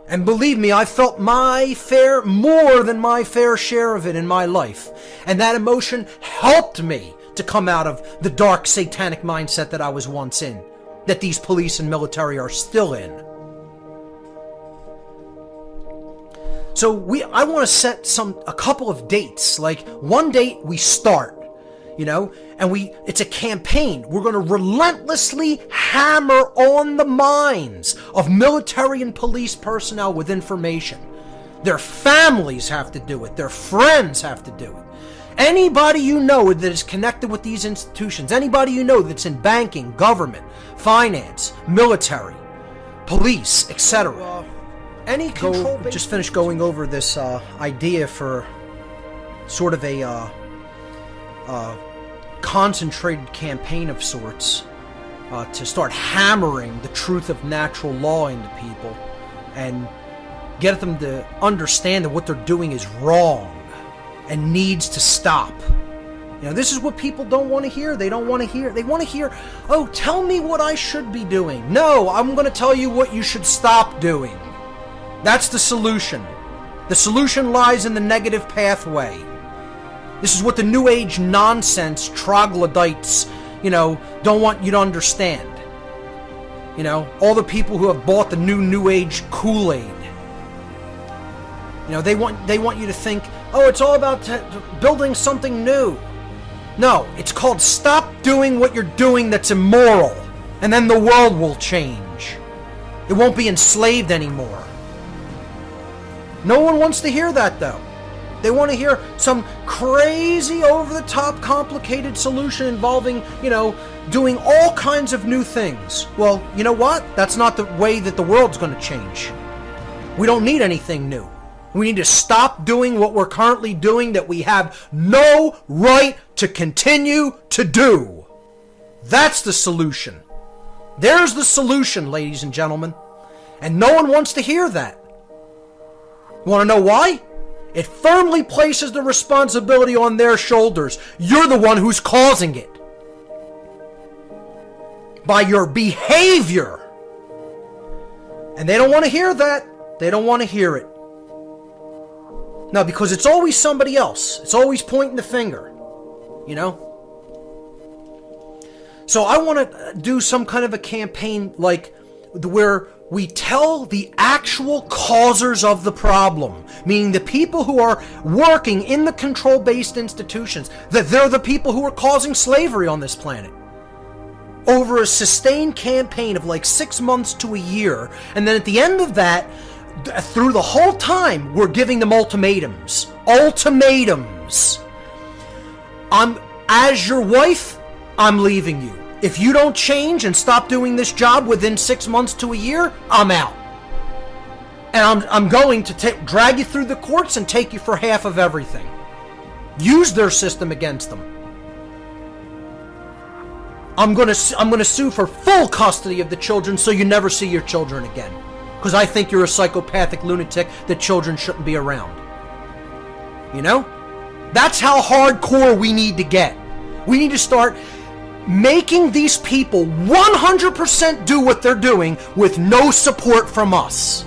S20: And believe me, I felt more than my fair share of it in my life. And that emotion helped me to come out of the dark satanic mindset that I was once in, that these police and military are still in. So I want to set a couple of dates. Like one date we start, and it's a campaign. We're going to relentlessly hammer on the minds of military and police personnel with information. Their families have to do it. Their friends have to do it. Anybody you know that is connected with these institutions, anybody you know that's in banking, government, finance, military, police, etc. Just finished going over this idea for sort of a concentrated campaign of sorts to start hammering the truth of natural law into people and get them to understand that what they're doing is wrong and needs to stop. This is what people don't want to hear. They want to hear, oh, tell me what I should be doing. No, I'm going to tell you what you should stop doing. That's the solution. The solution lies in the negative pathway. This is what the New Age nonsense troglodytes, don't want you to understand. All the people who have bought the New Age Kool-Aid. They want you to think, oh, it's all about building something new. No, it's called stop doing what you're doing that's immoral, and then the world will change. It won't be enslaved anymore. No one wants to hear that, though. They want to hear some crazy, over-the-top, complicated solution involving, doing all kinds of new things. Well, you know what? That's not the way that the world's going to change. We don't need anything new. We need to stop doing what we're currently doing that we have no right to continue to do. That's the solution. There's the solution, ladies and gentlemen. And no one wants to hear that. Want to know why? It firmly places the responsibility on their shoulders. You're the one who's causing it. By your behavior. And they don't want to hear that. They don't want to hear it. No, because it's always somebody else. It's always pointing the finger. So I want to do some kind of a campaign like where we tell the actual causers of the problem, meaning the people who are working in the control-based institutions, that they're the people who are causing slavery on this planet. Over a sustained campaign of like 6 months to a year, and then at the end of that, through the whole time, we're giving them ultimatums. Ultimatums. As your wife, I'm leaving you. If you don't change and stop doing this job within 6 months to a year, I'm out. And I'm going to drag you through the courts and take you for half of everything. Use their system against them. I'm gonna sue for full custody of the children so you never see your children again. Because I think you're a psychopathic lunatic that children shouldn't be around. You know? That's how hardcore we need to get. We need to start making these people 100% do what they're doing with no support from us.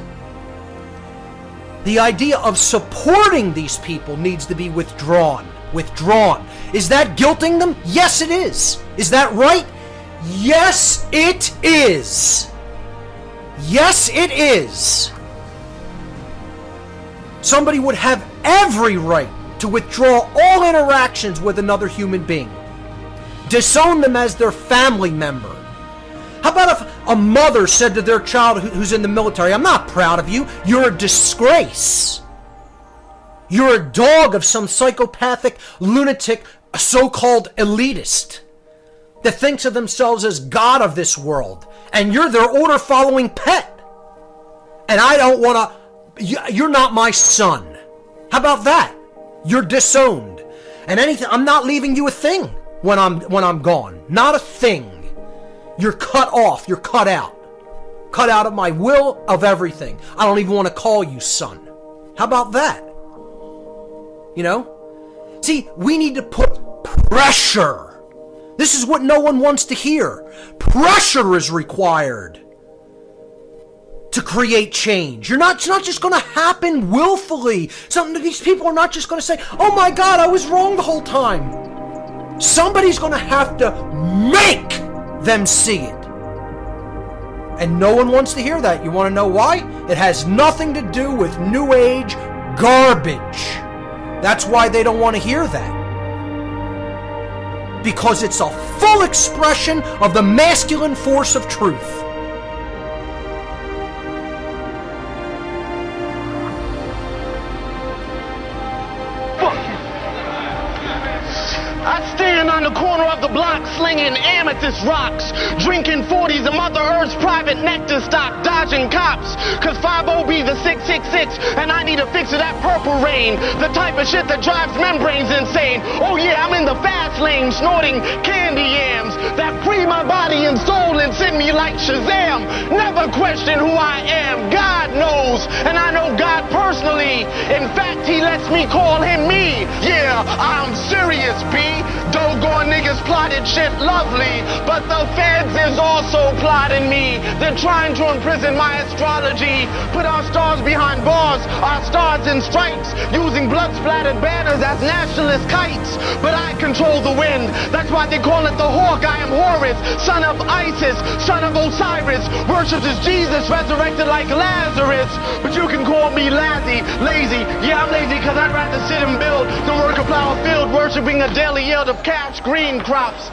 S20: The idea of supporting these people needs to be withdrawn. Withdrawn. Is that guilting them? Yes, it is. Is that right? Yes, it is. Yes, it is. Somebody would have every right to withdraw all interactions with another human being. Disown them as their family member. How about if a mother said to their child who's in the military, I'm not proud of you, you're a disgrace. You're a dog of some psychopathic, lunatic, so-called elitist that thinks of themselves as God of this world, and you're their order-following pet. And I don't want to... You're not my son. How about that? You're disowned. And anything... I'm not leaving you a thing when I'm gone. Not a thing. You're cut off. You're cut out. Cut out of my will, of everything. I don't even want to call you son. How about that? You know? See, we need to put pressure. This is what no one wants to hear. Pressure is required to create change. It's not just going to happen willfully. These people are not just going to say, oh my God, I was wrong the whole time. Somebody's going to have to make them see it. And no one wants to hear that. You want to know why? It has nothing to do with New Age garbage. That's why they don't want to hear that. Because it's a full expression of the masculine force of truth.
S16: I stand on the corner of the block slinging amethyst rocks, drinking 40s of Mother Earth's private nectar stock, dodging cops, cause 50 be the 666, and I need a fix of that purple rain, the type of shit that drives membranes insane. Oh yeah, I'm in the fast lane, snorting candy yams that free my body and soul and send me like Shazam. Never question who I am, God knows, and I know God personally. In fact, he lets me call him me. Yeah, I'm serious, B. Doggone niggas plotted shit lovely, but the feds is also plotting me. They're trying to imprison my astrology, put our stars behind bars, our stars in stripes, using blood-splattered banners as nationalist kites. But I control the wind, that's why they call it the hawk. I am Horus, son of Isis, son of Osiris, worships as Jesus, resurrected like Lazarus. But you can call me lazy. Yeah, I'm lazy because I'd rather sit and build than work a flower field, worshiping a daily yield of cash green crops.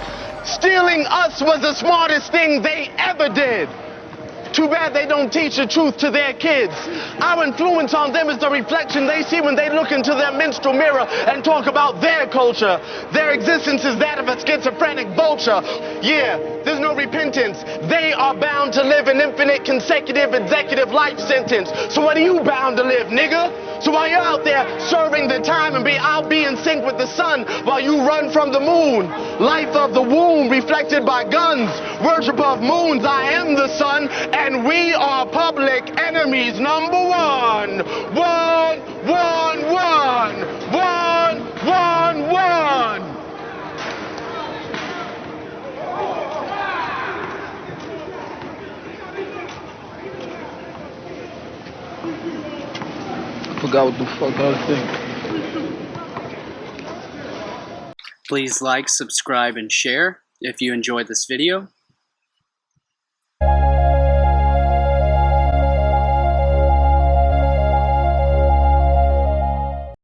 S16: Stealing us was the smartest thing they ever did. Too bad they don't teach the truth to their kids. Our influence on them is the reflection they see when they look into their minstrel mirror and talk about their culture. Their existence is that of a schizophrenic vulture. Yeah, there's no repentance. They are bound to live an infinite consecutive executive life sentence. So what are you bound to live, nigga? So while you're out there serving the time and I'll be in sync with the sun while you run from the moon. Life of the womb reflected by guns. Worship of moons, I am the sun, and we are public enemies number one. One.
S10: Forgot what the fuck I was thinking.
S18: Please like, subscribe, and share if you enjoyed this video.